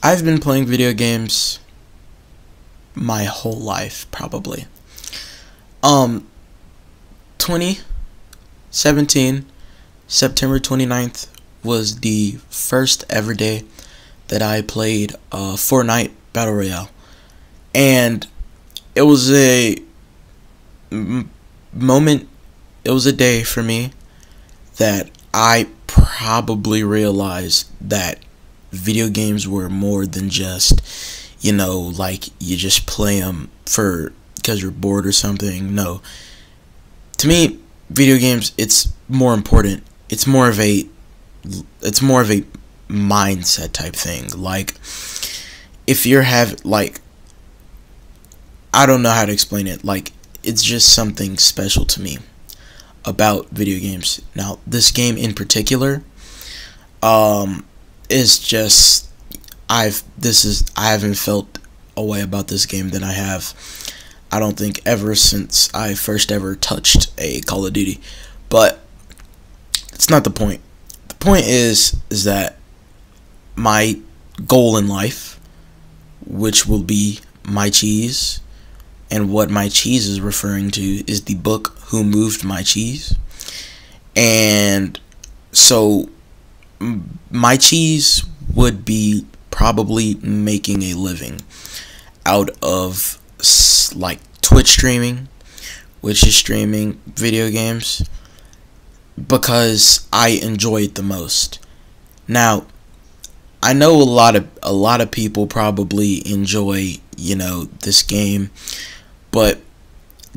I've been playing video games my whole life, probably. 2017, September 29th was the first ever day that I played Fortnite Battle Royale. And it was a moment, it was a day for me that I probably realized that video games were more than just, like you just play them because you're bored or something. No. To me, video games, it's more important. It's more of a mindset type thing. Like, if you're I don't know how to explain it. Like, it's just something special to me about video games. Now, this game in particular, is just I haven't felt a way about this game than I have, I don't think, ever since I first ever touched a Call of Duty. But it's not the point. The point is that my goal in life, which will be my cheese, and what my cheese is referring to is the book Who Moved My Cheese. And so my cheese would be probably making a living out of like Twitch streaming, which is streaming video games, because I enjoy it the most. Now, I know a lot of people probably enjoy, this game, but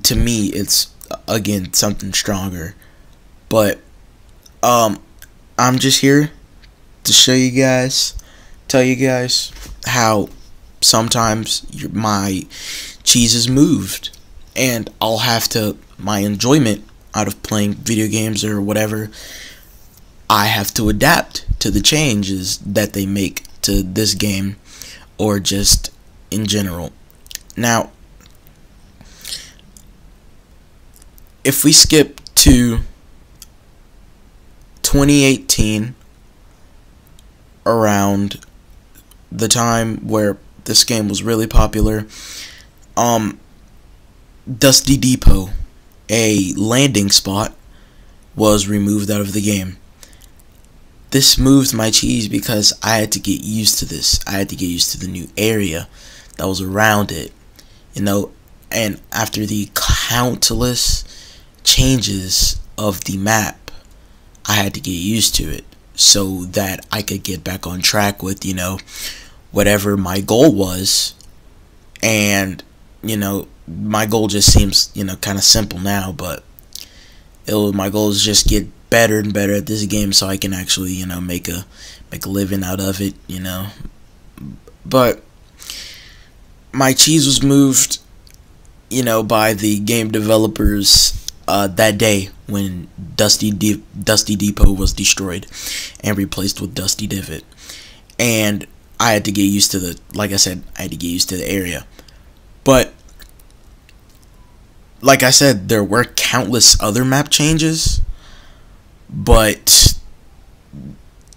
to me it's again something stronger. But I'm just here to tell you guys how sometimes my cheese is moved, and my enjoyment out of playing video games or whatever, I have to adapt to the changes that they make to this game, or just in general. Now, if we skip to 2018, around the time where this game was really popular, Dusty Depot, a landing spot, was removed out of the game. This moved my cheese because I had to get used to this. I had to get used to the new area that was around it, and after the countless changes of the map, I had to get used to it so that I could get back on track with, whatever my goal was. And, my goal just seems, kind of simple now, but my goal is just get better and better at this game so I can actually, make a living out of it, But my cheese was moved, by the game developers that day when Dusty Depot was destroyed and replaced with Dusty Divot. And I had to get used to I had to get used to the area. But like I said, there were countless other map changes, but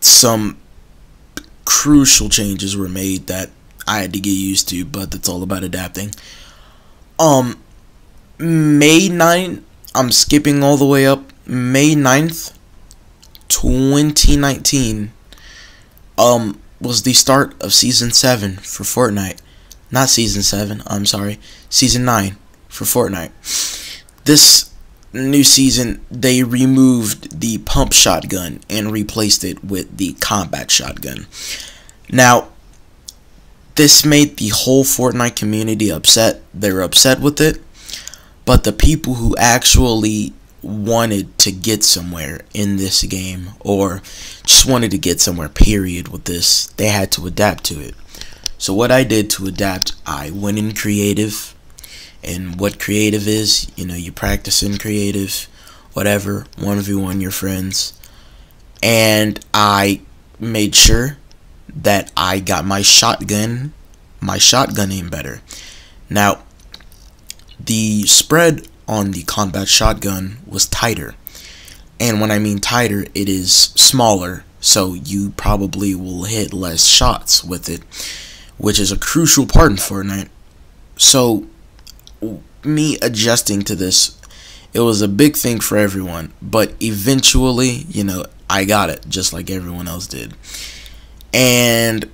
some crucial changes were made that I had to get used to, but that's all about adapting. May 9th, I'm skipping all the way up. May 9th, 2019, was the start of Season 7 for Fortnite. Not Season 7, I'm sorry. Season 9 for Fortnite. This new season, they removed the pump shotgun and replaced it with the combat shotgun. Now, this made the whole Fortnite community upset. They were upset with it. But the people who actually wanted to get somewhere in this game, or just wanted to get somewhere, period, with this, they had to adapt to it. So what I did to adapt, I went in creative. And what creative is, you practice in creative, whatever, 1v1 your friends. And I made sure that I got my shotgun aim better. Now, the spread on the combat shotgun was tighter. And when I mean tighter, it is smaller. so you probably will hit less shots with it, which is a crucial part in Fortnite. So me adjusting to this, it was a big thing for everyone, but eventually, I got it just like everyone else did. And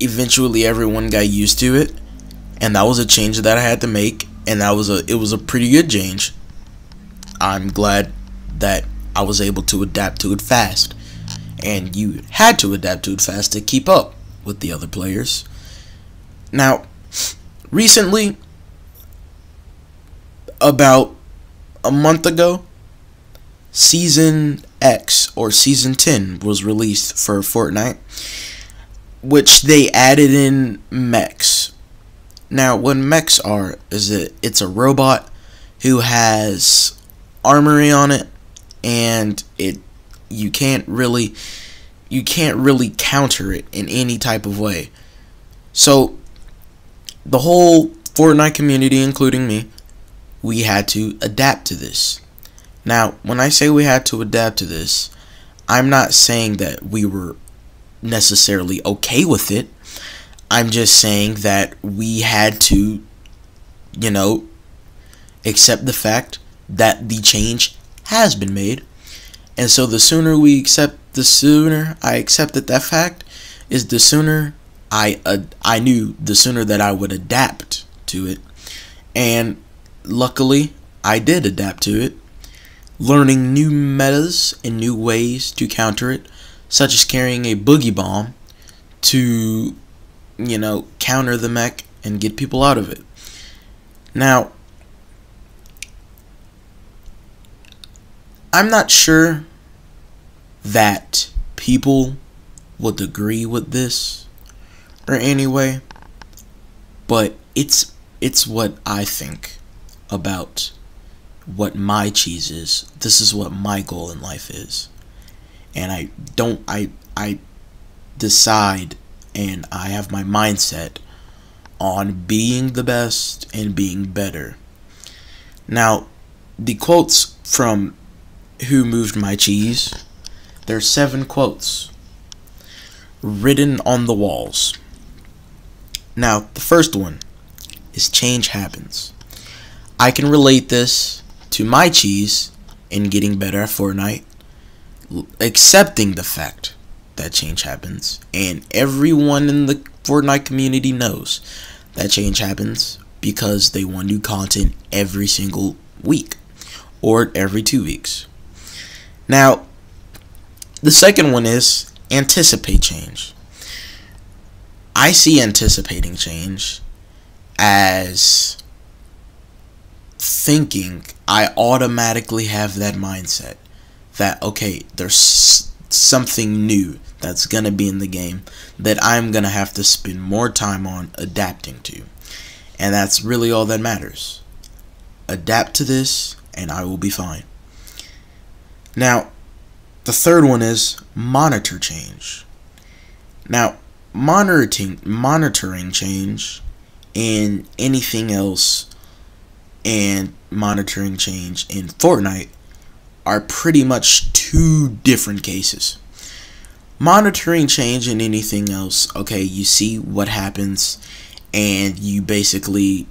eventually everyone got used to it, and that was a change that I had to make, and it was a pretty good change. I'm glad that I was able to adapt to it fast, and you had to adapt to it fast to keep up with the other players. Now, recently, about a month ago, Season X or Season 10 was released for Fortnite, which they added in mechs. Now, what mechs are is that it's a robot who has armory on it, and you can't really counter it in any type of way. So the whole Fortnite community, including me, we had to adapt to this. Now, when I say we had to adapt to this, I'm not saying that we were necessarily okay with it. I'm just saying that we had to, accept the fact that the change has been made. And so the sooner I accepted that fact, is the sooner I knew the sooner that I would adapt to it. And luckily, I did adapt to it, learning new metas and new ways to counter it, such as carrying a boogie bomb to, counter the mech and get people out of it. Now, I'm not sure that people would agree with this or anyway, but it's what I think about what my cheese is. This is what my goal in life is. And I decide, and I have my mindset on being the best and being better. Now, the quotes from Who Moved My Cheese, there's 7 quotes written on the walls. Now, the first one is change happens. I can relate this to my cheese in getting better at Fortnite, accepting the fact that change happens, and everyone in the Fortnite community knows that change happens because they want new content every single week or every 2 weeks. Now, the second one is anticipate change. I see anticipating change as thinking I automatically have that mindset that, okay, there's something new that's gonna be in the game that I'm gonna have to spend more time on adapting to. And that's really all that matters. Adapt to this and I will be fine. Now, the third one is monitor change. Now, monitoring change in anything else and monitoring change in Fortnite are pretty much 2 different cases. Monitoring change in anything else, okay, you see what happens and you basically,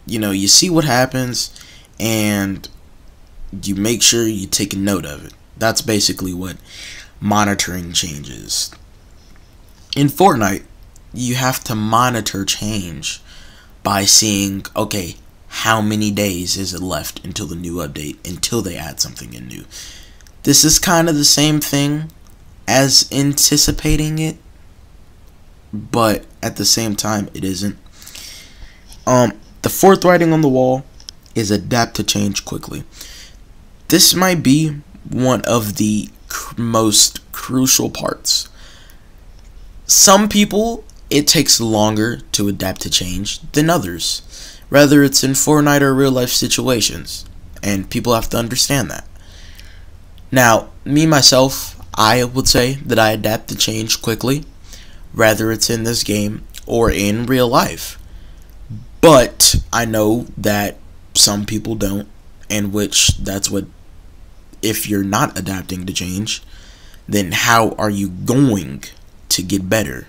you see what happens and you make sure you take a note of it. That's basically what monitoring change is. In Fortnite, you have to monitor change by seeing, okay, how many days is it left until the new update, until they add something in new. This is kind of the same thing as anticipating it, but at the same time, it isn't. The fourth writing on the wall is adapt to change quickly. This might be one of the most crucial parts. Some people, it takes longer to adapt to change than others, whether it's in Fortnite or real life situations, and people have to understand that. Now, me myself, I would say that I adapt to change quickly, whether it's in this game or in real life. But I know that some people don't, and which that's what if you're not adapting to change, then how are you going to get better?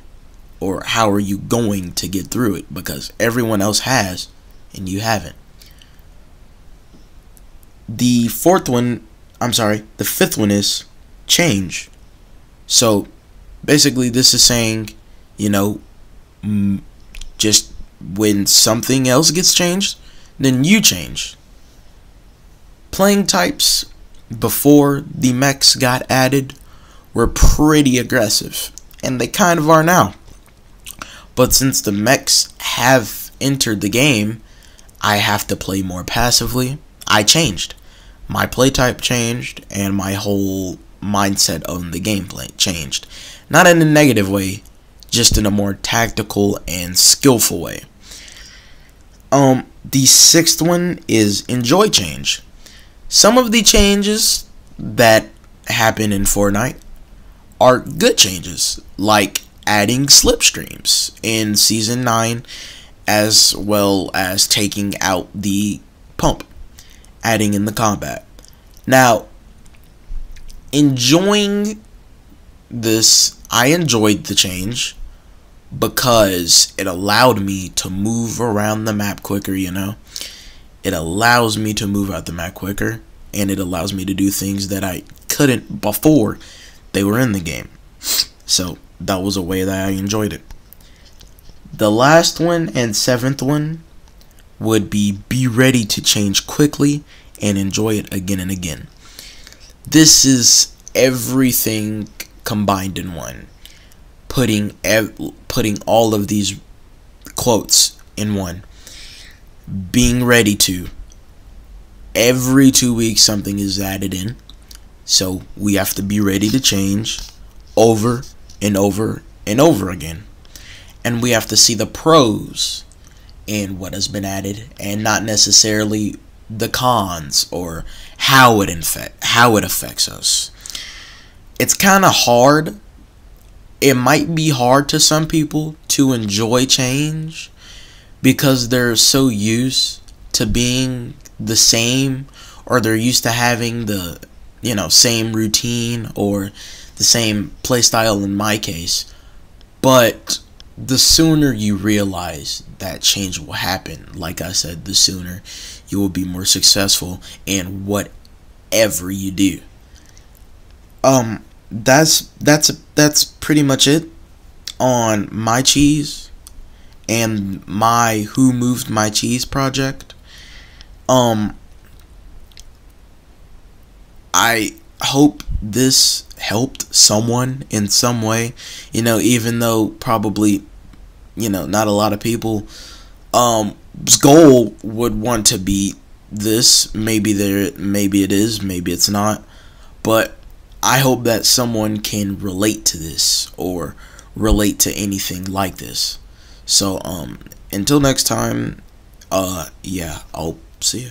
Or how are you going to get through it? Because everyone else has, and you haven't. The fifth one is change. So basically this is saying, just when something else gets changed, then you change. Playing types before the mechs got added were pretty aggressive, and they kind of are now. But since the mechs have entered the game, I have to play more passively. I changed. My play type changed, and my whole mindset on the gameplay changed. Not in a negative way, just in a more tactical and skillful way. The sixth one is enjoy change. Some of the changes that happen in Fortnite are good changes, like adding slipstreams in Season 9, as well as taking out the pump, adding in the combat. Now, enjoying this, I enjoyed the change because it allowed me to move around the map quicker, It allows me to move out the map quicker, and it allows me to do things that I couldn't before they were in the game. So that was a way that I enjoyed it. The last one and seventh one would be ready to change quickly and enjoy it again and again. This is everything combined in one. Putting all of these quotes in one. Being ready to. Every 2 weeks something is added in. So we have to be ready to change over and over and over again. And we have to see the pros in what has been added, and not necessarily the cons or how it affects us. It's kind of hard. It might be hard to some people to enjoy change because they're so used to being the same, or they're used to having the same routine or the same playstyle in my case. But the sooner you realize that change will happen, like I said, the sooner you will be more successful in whatever you do. That's pretty much it on my cheese and my Who Moved My Cheese project. I hope this helped someone in some way, even though probably, not a lot of people goal would want to be this. Maybe it is, maybe it's not, but I hope that someone can relate to this or relate to anything like this. So until next time, yeah, I'll see ya.